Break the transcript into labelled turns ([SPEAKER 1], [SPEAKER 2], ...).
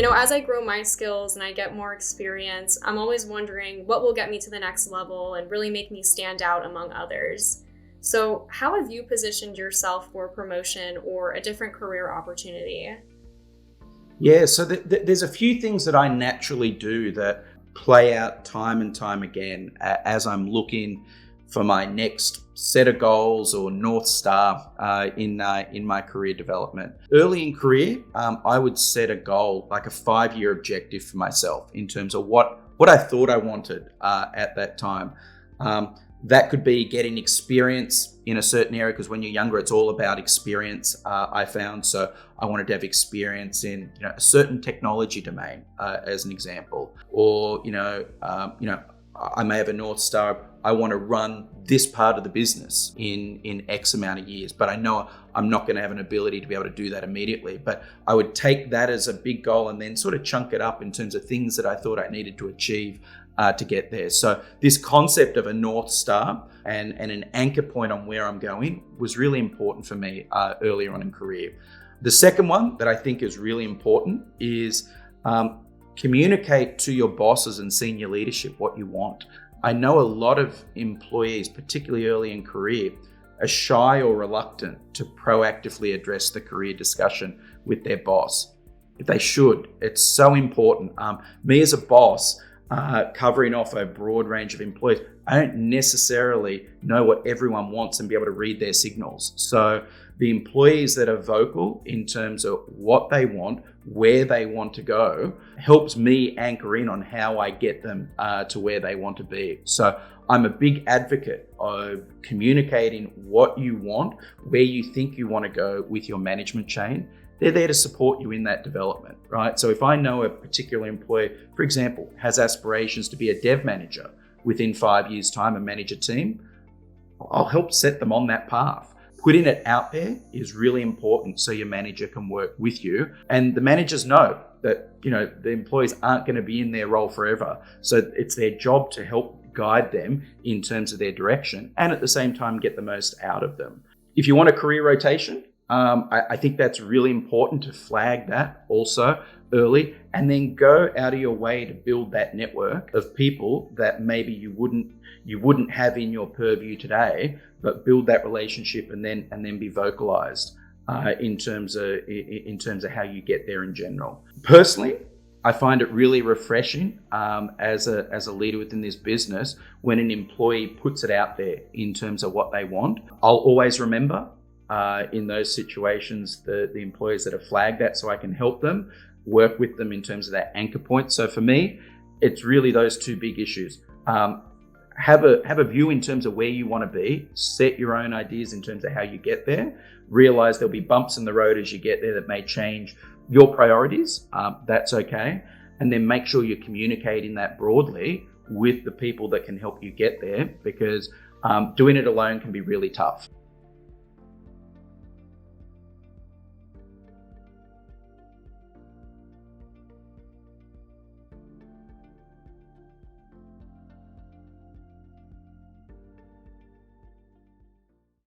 [SPEAKER 1] As I grow my skills and I get more experience, I'm always wondering what will get me to the next level and really make me stand out among others. So, how have you positioned yourself for promotion or a different career opportunity?
[SPEAKER 2] Yeah, so there's a few things that I naturally do that play out time and time again as I'm looking for my next set of goals or North Star in my career development. Early in career, I would set a goal, like a 5-year objective for myself in terms of what I thought I wanted at that time. That could be getting experience in a certain area, because when you're younger, it's all about experience. I found so I wanted to have experience in a certain technology domain, as an example, or I may have a North Star. I want to run this part of the business in X amount of years, but I know I'm not going to have an ability to be able to do that immediately. But I would take that as a big goal and then sort of chunk it up in terms of things that I thought I needed to achieve to get there. So this concept of a North Star and an anchor point on where I'm going was really important for me earlier on in career. The second one that I think is really important is communicate to your bosses and senior leadership what you want. I know a lot of employees, particularly early in career, are shy or reluctant to proactively address the career discussion with their boss. They should. It's so important. Me as a boss, covering off a broad range of employees, I don't necessarily know what everyone wants and be able to read their signals. So the employees that are vocal in terms of what they want, where they want to go, helps me anchor in on how I get them to where they want to be. So I'm a big advocate of communicating what you want, where you think you want to go with your management chain. They're there to support you in that development, right? So if I know a particular employee, for example, has aspirations to be a dev manager within 5 years' time and manage a team, I'll help set them on that path. Putting it out there is really important so your manager can work with you. And the managers know that, the employees aren't going to be in their role forever. So it's their job to help guide them in terms of their direction and at the same time get the most out of them. If you want a career rotation, I think that's really important to flag that also early, and then go out of your way to build that network of people that maybe you wouldn't have in your purview today, but build that relationship and then be vocalized in terms of how you get there in general. Personally, I find it really refreshing as a leader within this business when an employee puts it out there in terms of what they want. I'll always remember in those situations the employees that have flagged that, so I can help them, work with them in terms of that anchor point. So for me, it's really those two big issues. Have a view in terms of where you want to be, set your own ideas in terms of how you get there, realize there'll be bumps in the road as you get there that may change your priorities. That's okay. And then make sure you're communicating that broadly with the people that can help you get there, because doing it alone can be really tough.